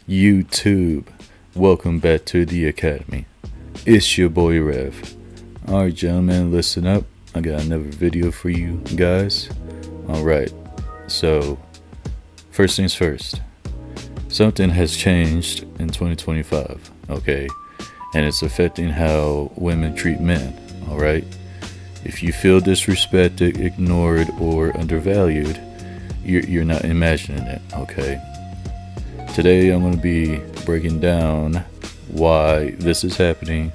YouTube, welcome back to the Academy. It's your boy Rev. Alright, gentlemen, listen up. I got another video for you guys. Alright, so first things first. Something has changed in 2025, okay? And it's affecting how women treat men, alright? If you feel disrespected, ignored, or undervalued, you're not imagining it, okay? Today I'm going to be breaking down why this is happening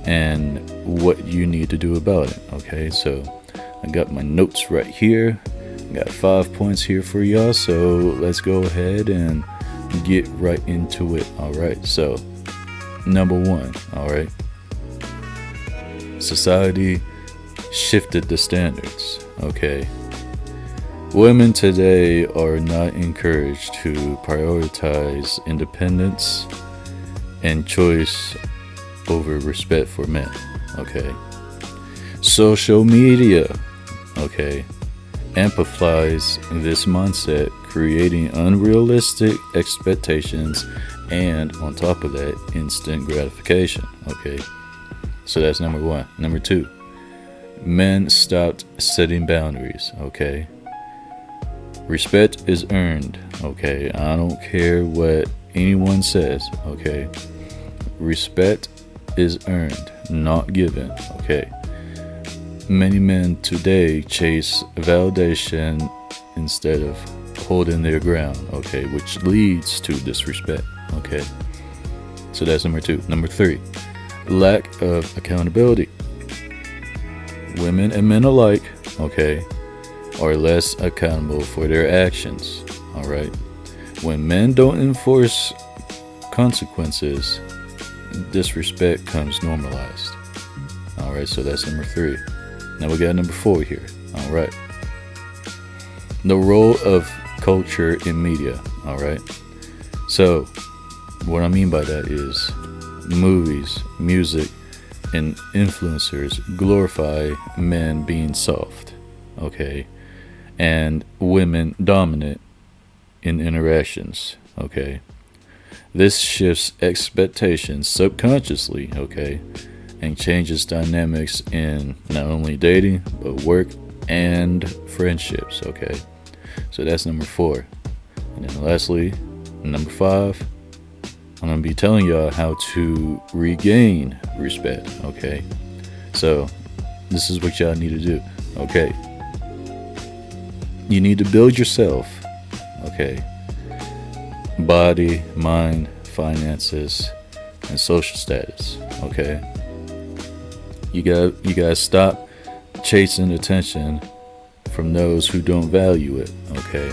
and what you need to do about it, okay? So I got my notes right here. I got 5 points here for y'all, so let's go ahead and get right into it. Alright, so number one, alright, society shifted the standards, okay? Women today are not encouraged to prioritize independence and choice over respect for men, okay? Social media, okay, amplifies this mindset, creating unrealistic expectations and, on top of that, instant gratification, okay? So that's number one. Number two, men stopped setting boundaries, okay? Respect is earned, okay? I don't care what anyone says, okay? Respect is earned, not given, okay? Many men today chase validation instead of holding their ground, okay? Which leads to disrespect, okay? So that's number two. Number three, lack of accountability. Women and men alike, okay, are less accountable for their actions, alright? When men don't enforce consequences, disrespect comes normalized. Alright, so that's number three. Now we got number four here. Alright. The role of culture in media, alright? So, what I mean by that is movies, music, and influencers glorify men being soft, okay? And women dominant in interactions, okay? This shifts expectations subconsciously, okay? And changes dynamics in not only dating, but work and friendships, okay? So that's number four. And then lastly, number five, I'm going to be telling y'all how to regain respect, okay? So this is what y'all need to do, okay? You need to build yourself, okay? Body, mind, finances, and social status, okay? You gotta stop chasing attention from those who don't value it, okay?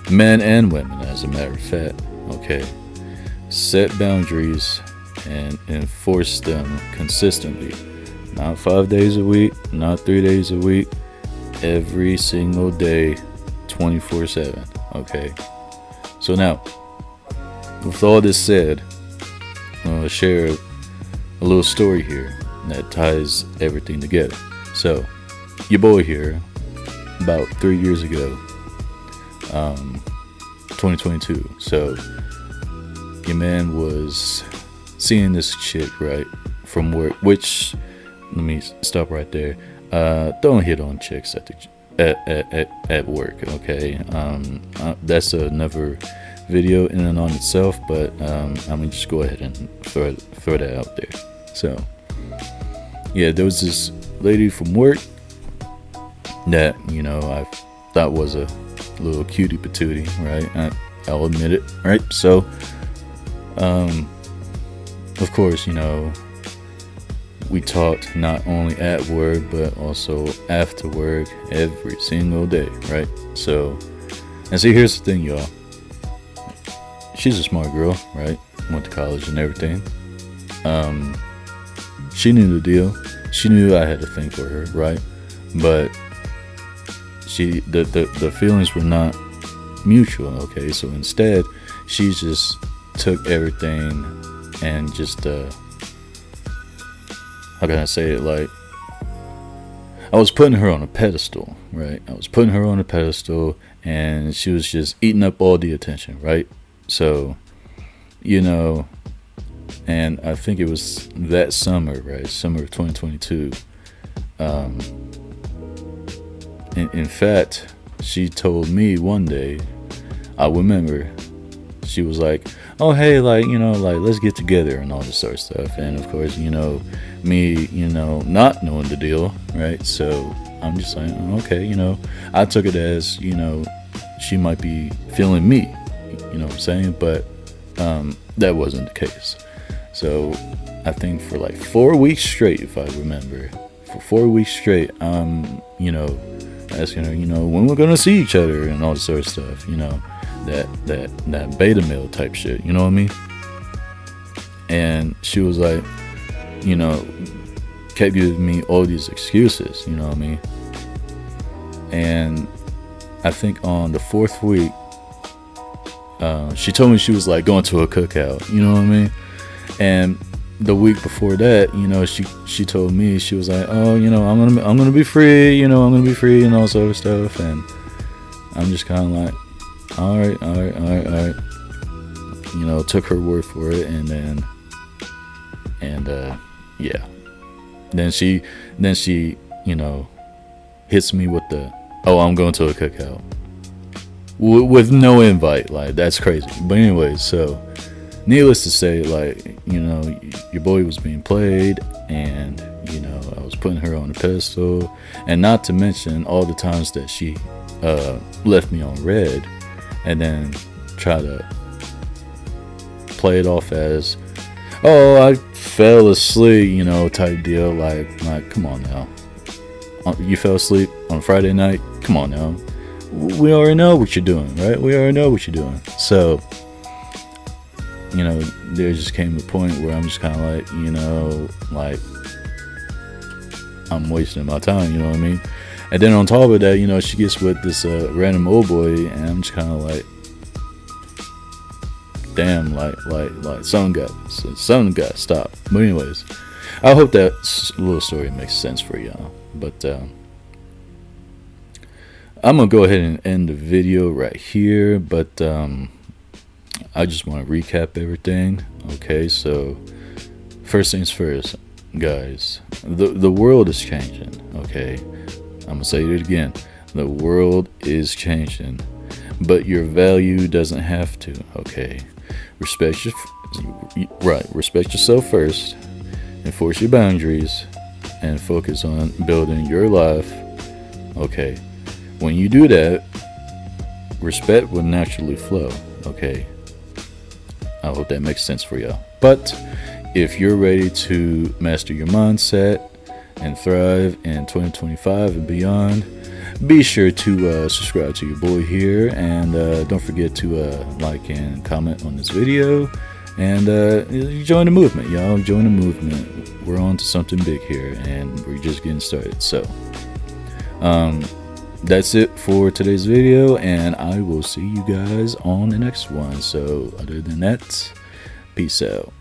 Men and women, as a matter of fact, okay? Set boundaries and enforce them consistently. Not 5 days a week, not 3 days a week, every single day, 24/7, okay? So now, with all this said, I'm going to share a little story here that ties everything together. So, your boy here, about 3 years ago, 2022, so your man was seeing this chick, right, from work, which, let me stop right there. Don't hit on chicks at work, okay? That's another video in and on itself, but I'm gonna just go ahead and throw that out there. So, yeah, there was this lady from work that, you know, I thought was a little cutie patootie, right? I'll admit it, right? So, of course, you know, we talked not only at work, but also after work every single day, right? So, and see, here's the thing, y'all. She's a smart girl, right? Went to college and everything. She knew the deal. She knew I had a thing for her, right? But the feelings were not mutual, okay? So instead, she just took everything and just, how can I say it? Like, I was putting her on a pedestal, right? I was putting her on a pedestal, and she was just eating up all the attention, right? So you know, and I think it was that summer, right? Summer of 2022. Um, in fact, she told me one day, I remember, she was like, oh, hey, like, like, let's get together and all this sort of stuff. And of course, me, not knowing the deal, right? So I'm just like, okay, I took it as, she might be feeling me, you know what I'm saying? But that wasn't the case. So I think for like 4 weeks straight, if I remember, for 4 weeks straight, asking her, when we're gonna see each other and all this sort of stuff, that beta male type shit, you know what I mean? And she was like, kept giving me all these excuses, you know what I mean? And I think on the 4th week, she told me she was like going to a cookout, you know what I mean? And the week before that, she told me, she was like, oh, I'm gonna be free, I'm gonna be free and all sort of stuff. And I'm just kind of like, all right. Took her word for it, yeah. Then she, hits me with the, oh, I'm going to a cookout with no invite. Like, that's crazy. But anyways, so needless to say, like, your boy was being played, and I was putting her on a pedestal, and not to mention all the times that she left me on red, and then try to play it off as, oh, I fell asleep, type deal. Like, come on now, you fell asleep on Friday night? Come on now, we already know what you're doing, right? We already know what you're doing. So there just came a point where I'm just kind of like, I'm wasting my time, you know what I mean? And then on top of that, she gets with this random old boy, and I'm just kind of like, damn, like something got stopped. But anyways, I hope that little story makes sense for y'all. But I'm gonna go ahead and end the video right here. But I just want to recap everything. Okay, so first things first, guys. The world is changing. Okay, I'm gonna say it again. The world is changing, but your value doesn't have to. Okay, respect yourself first, enforce your boundaries, and focus on building your life. Okay, when you do that, respect will naturally flow. Okay, I hope that makes sense for y'all. But if you're ready to master your mindset and thrive in 2025 and beyond, be sure to subscribe to your boy here, and don't forget to like and comment on this video, and join the movement, y'all. Join the movement. We're on to something big here, and we're just getting started. So that's it for today's video, and I will see you guys on the next one. So other than that, peace out.